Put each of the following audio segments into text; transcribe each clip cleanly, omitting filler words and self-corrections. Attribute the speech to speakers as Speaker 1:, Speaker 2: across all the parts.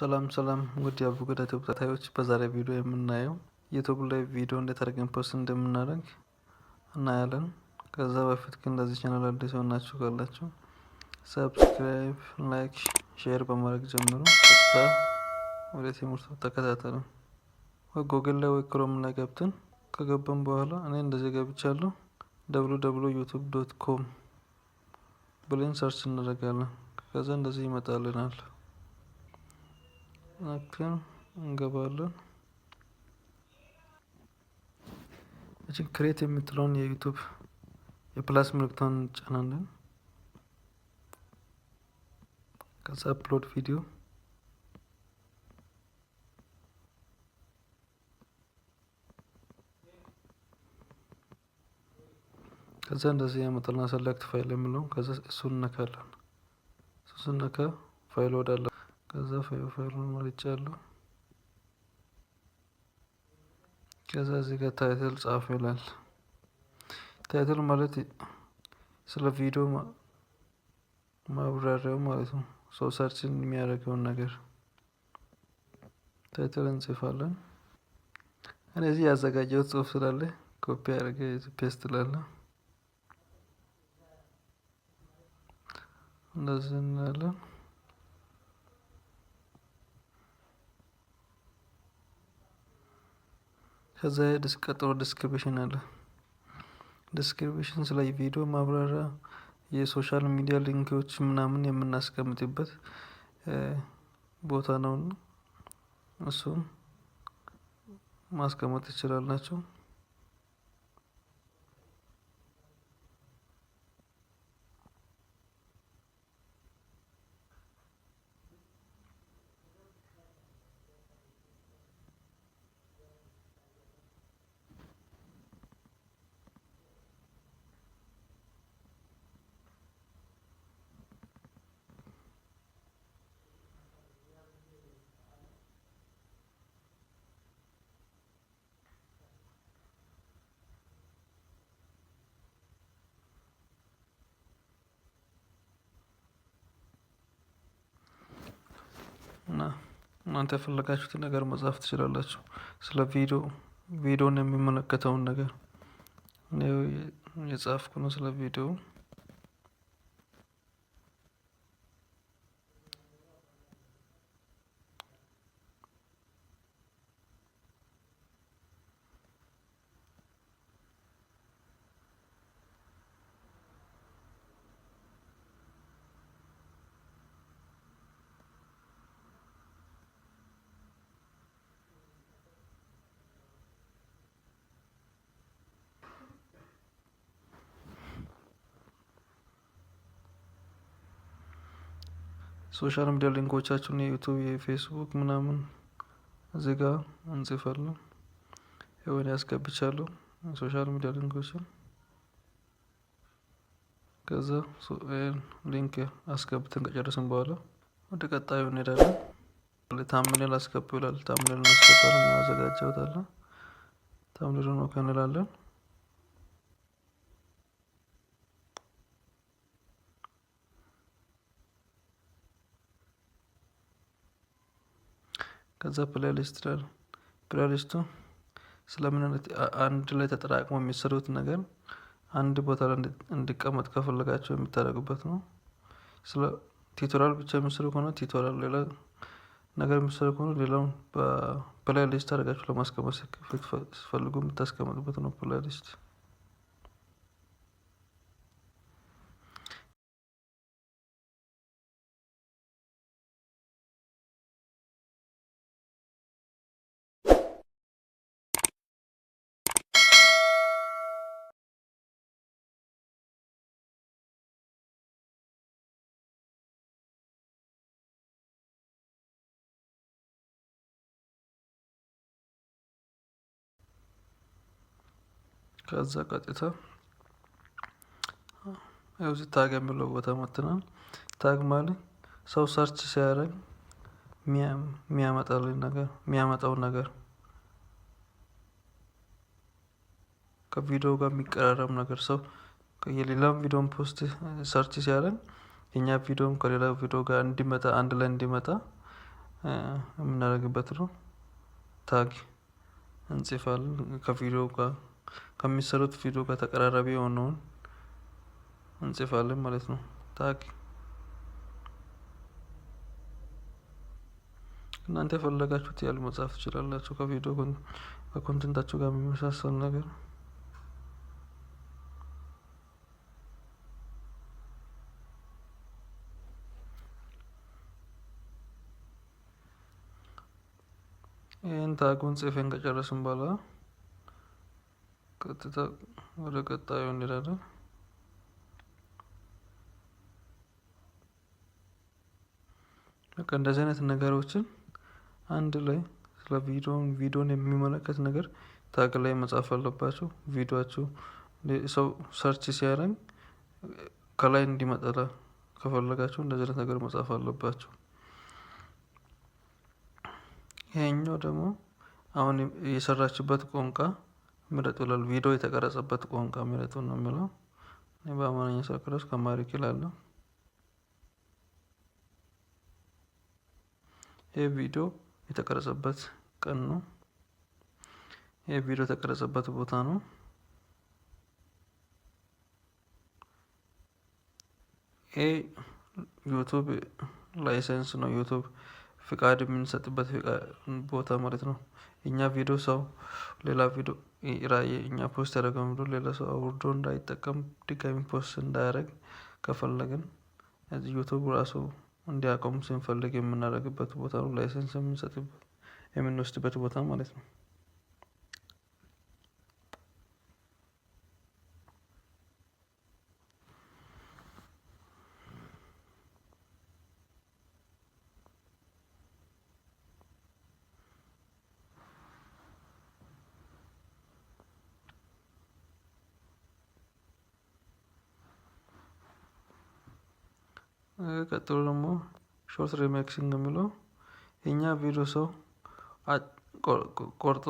Speaker 1: ሰላም ውድ የአቡገዳ ዩቲዩብ ተከታታዮች፣ በዛሬ ቪዲዮ የምናየው ዩቲዩብ ላይ ቪዲዮ እንዴት አድርገን ፖስት እንደምናደርግ እናያለን። ከዛ በፊት ግን ለዚህ ቻናል አዲስ የሆናችሁ ካላችሁ ሰብስክራይብ፣ ላይክ፣ ሼር በማድረግ ጀምሩ። ቀጥታ ወደ ትምህርቱ ተከታተሉ። ወይ ጉግል ላይ ወይ ክሮም ላይ ገብተን ከገባን በኋላ እኔ እንደዚህ ገብቻለሁ www.youtube.com ብለን ሰርች እናደርጋለን። ከዛ እንደዚህ ይመጣልናል። አክን እንገባለን። እቺን ክሬት የምትለውን የዩቲዩብ የፕላስ ምልክቷን እንጫናለን። ከዛ አፕሎድ ቪዲዮ፣ ከዛ እንደዚህ ያመጣልና ሰሌክት ፋይል የሚለው ከዛ እሱን ነካለን። እሱን ነካ ፋይል ወዳለ ከዛ ፋይሉን መርጫለሁ። ከዛ እዚህ ጋር ታይትል ጻፍ ይላል። ታይትል ማለት ስለ ቪዲዮ ማብራሪያው ማለት ነው። ሰው ሰርችን የሚያደርገውን ነገር ታይትል እንጽፋለን። እኔ እዚህ ያዘጋጀሁት ጽሁፍ ስላለ ኮፒ አድርጌ ፔስት እላለሁ። እንደዚህ እናያለን። ከዛ ቀጥሎ ዲስክሪፕሽን አለ። ዲስክሪፕሽን ስለ ቪዲዮ ማብራሪያ፣ የሶሻል ሚዲያ ሊንኮች ምናምን የምናስቀምጥበት ቦታ ነው። እሱም ማስቀመጥ ትችላላችሁ። እናንተ የፈለጋችሁትን ነገር መጻፍ ትችላላችሁ። ስለ ቪዲዮን የሚመለከተውን ነገር ነው የጻፍኩ ነው። ስለ ቪዲዮ ሶሻል ሚዲያ ሊንኮቻችሁን የዩቲዩብ፣ የፌስቡክ ምናምን እዚህ ጋር እንጽፋለን። የሆነ ያስገብቻለሁ ሶሻል ሚዲያ ሊንኮችን። ከዛ ሊንክ አስገብተን ከጨረስን በኋላ ወደ ቀጣዩ እንሄዳለን። ታምኔል አስገቡ ይላል። ታምኔል እናስገባለን። ያዘጋጀውታል። ታምኔሉን ኦኬ እንላለን። ከዛ ፕሌሊስት ላይ ፕሌሊስቱ ስለምን አንድ ላይ ተጠራቅሞ የሚሰሩት ነገር አንድ ቦታ ላይ እንዲቀመጥ ከፈለጋችሁ የምታደርጉበት ነው። ስለ ቲዩቶሪያል ብቻ የሚሰሩ ከሆነ ቲዩቶሪያል፣ ሌላ ነገር የሚሰሩ ከሆነ ሌላውን በፕሌሊስት አድርጋችሁ ለማስቀመጥ ስትፈልጉ የምታስቀምጡበት ነው ፕሌሊስት። ከዛ ቀጥታ እዚህ ታግ የሚለው ቦታ መጥተናል። ታግ ማለት ሰው ሰርች ሲያደርግ የሚያመጣው ነገር ከቪዲዮ ጋር የሚቀራረብ ነገር፣ ሰው የሌላም ቪዲዮን ፖስት ሰርች ሲያደርግ የኛ ቪዲዮም ከሌላ ቪዲዮ ጋር እንዲመጣ አንድ ላይ እንዲመጣ የምናደርግበት ነው። ታግ እንጽፋለን ከቪዲዮ ጋር ከሚሰሩት ቪዲዮ ጋር ተቀራራቢ የሆነውን እንጽፋለን ማለት ነው። ታግ እናንተ የፈለጋችሁት ያህል መጻፍ ትችላላችሁ ከቪዲዮ ከኮንተንታችሁ ጋር የሚመሳሰል ነገር። ይህን ታጉን ጽፈን ከጨረስን በኋላ ቀጥታ ወደ ቀጣዩ እንሄዳለን። በቃ እንደዚህ አይነት ነገሮችን አንድ ላይ ስለ ቪዲዮን የሚመለከት ነገር ታግ ላይ መጻፍ አለባችሁ። ቪዲዮአችሁ ሰው ሰርች ሲያደርግ ከላይ እንዲመጣ ከፈለጋችሁ እንደዚህ አይነት ነገር መጻፍ አለባችሁ። ይሄኛው ደግሞ አሁን የሰራችበት ቋንቋ ምረጡ ይላል። ቪዲዮ የተቀረጸበት ቋንቋ ምረጡ ነው የሚለው። እኔ በአማርኛ ሳቀረጽ ከአማሪክ ይላለሁ። ይህ ቪዲዮ የተቀረጸበት ቀን ነው። ይህ ቪዲዮ የተቀረጸበት ቦታ ነው። ይሄ ዩቱብ ላይሰንስ ነው። ዩቱብ ፍቃድ የምንሰጥበት ቦታ ማለት ነው። እኛ ቪዲዮ ሰው ሌላ ቪዲዮ እኛ ፖስት ያደረገው ቪዲዮ ሌላ ሰው አውርዶ እንዳይጠቀም ድጋሚ ፖስት እንዳያደርግ ከፈለግን ዩቱብ ራሱ እንዲያቆም ስንፈልግ የምናደርግበት ቦታ ነው። ላይሰንስ የምንወስድበት ቦታ ማለት ነው። ቀጥሎ ደግሞ ሾርት ሪሚክሲንግ የሚለው የኛ ቪዲዮ ሰው ቆርጦ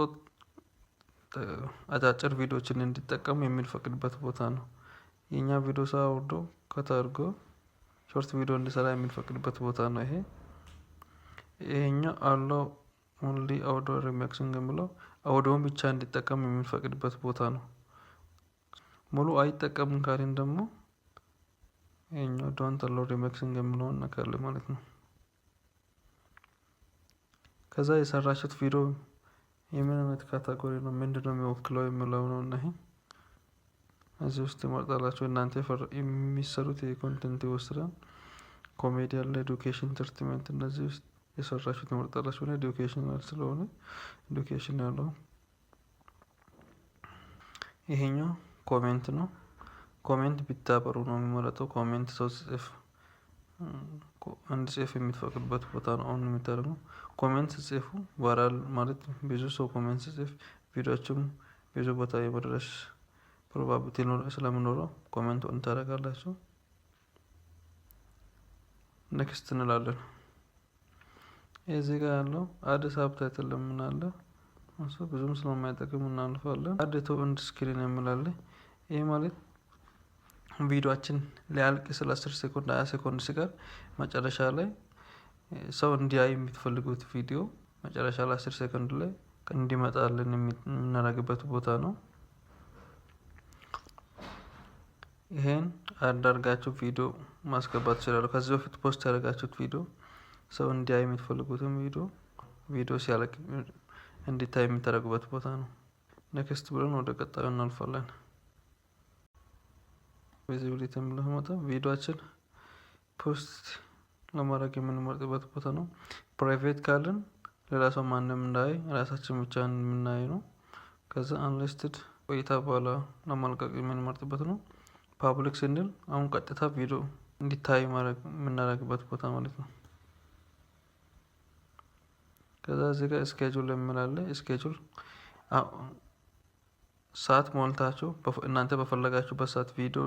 Speaker 1: አጫጭር ቪዲዮዎችን እንዲጠቀሙ የሚፈቅድበት ቦታ ነው። የኛ ቪዲዮ ሰው አውርዶ ከታርጎ ሾርት ቪዲዮ እንዲሰራ የሚፈቅድበት ቦታ ነው። ይሄኛው አለው ኦንሊ አውዲዮ ሪሚክሲንግ የሚለው አውዲዮን ብቻ እንዲጠቀም የሚፈቅድበት ቦታ ነው። ሙሉ አይጠቀምም ካልን ደግሞ ይሄኛው ዶንት አላው ሪሚክሲንግ የሚለውን ነካለን ማለት ነው። ከዛ የሰራችሁት ቪዲዮ የምን አይነት ካታጎሪ ነው፣ ምንድነው የሚወክለው የሚለው ነው። እና ይሄ እዚህ ውስጥ ትመርጣላችሁ። እናንተ የሚሰሩት የኮንቴንት ይወስዳል። ኮሜዲ አለ፣ ኤዱኬሽን፣ ኢንተርቴይንመንት እነዚህ ውስጥ የሰራችሁት ትመርጣላችሁ። እና ኤዱኬሽናል ስለሆነ ኤዱኬሽን ያለው ይሄኛው ኮሜንት ነው። ኮሜንት ቢታበሩ ነው የሚመረጠው። ኮሜንት ሰው ጽፍ አንድ ጽፍ የሚፈቅድበት ቦታ ነው። አሁን የሚታደርገው ኮሜንት ጽፉ ቫይራል ማለት ብዙ ሰው ኮሜንት ጽፍ ቪዲዮዎችም ብዙ ቦታ የመድረስ ፕሮባቢሊቲ ስለሚኖረው ኮሜንት ኦን ታደርጋላችሁ። ኔክስት እንላለን። እዚህ ጋር ያለው አድ ሳብታይትል ምን አለ እሱ ብዙም ስለማይጠቅም እናልፋለን። አድ ቱ ኤንድ ስክሪን የሚላለ ይሄ ማለት ቪዲዮአችን ሊያልቅ ስለ 10 ሴኮንድ 20 ሴኮንድ ሲቀር መጨረሻ ላይ ሰው እንዲያይ የምትፈልጉት ቪዲዮ መጨረሻ ላይ 10 ሴኮንድ ላይ እንዲመጣልን የምናደርግበት ቦታ ነው። ይሄን አዳርጋችሁ ቪዲዮ ማስገባት ይችላል። ከዚህ በፊት ፖስት ያደረጋችሁት ቪዲዮ ሰው እንዲያይ የምትፈልጉትን ቪዲዮ ሲያልቅ እንዲታይ የምታደርጉበት ቦታ ነው። ኔክስት ብለን ወደ ቀጣዩ እናልፋለን። ቪዚቢሊቲ የሚለው ቦታ ቪዲዮአችን ፖስት ለማድረግ የምንመርጥበት ቦታ ነው። ፕራይቬት ካልን ሌላ ሰው ማንም እንዳይ ራሳችን ብቻ የምናይ ነው። ከዛ አንሊስትድ ቆይታ በኋላ ለማልቀቅ የምንመርጥበት ነው። ፓብሊክ ስንል አሁን ቀጥታ ቪዲዮ እንዲታይ የምናደርግበት ቦታ ማለት ነው። ከዛ እዚህ ጋር ስኬጁል የሚላለ ስኬጁል ሰዓት ሞልታችሁ እናንተ በፈለጋችሁበት ሰዓት ቪዲዮ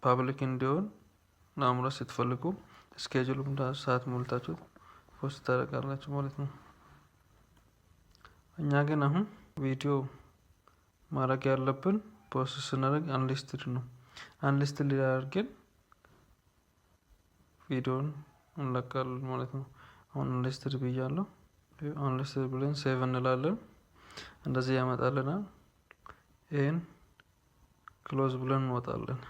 Speaker 1: ፓብሊክ እንዲሆን ማምራት ስትፈልጉ ስኬጁሉም ሰዓት ሞልታችሁ ፖስት ታደርጋላችሁ ማለት ነው። እኛ ግን አሁን ቪዲዮ ማድረግ ያለብን ፖስት ስናደርግ አንሊስትድ ነው። አንሊስትድ አድርገን ቪዲዮን እንለቃለን ማለት ነው። አሁን አንሊስትድ ብያለሁ። አንሊስትድ ብለን ሴቭ እንላለን። እንደዚህ ያመጣልናል። ይሄን ክሎዝ ብለን እንወጣለን።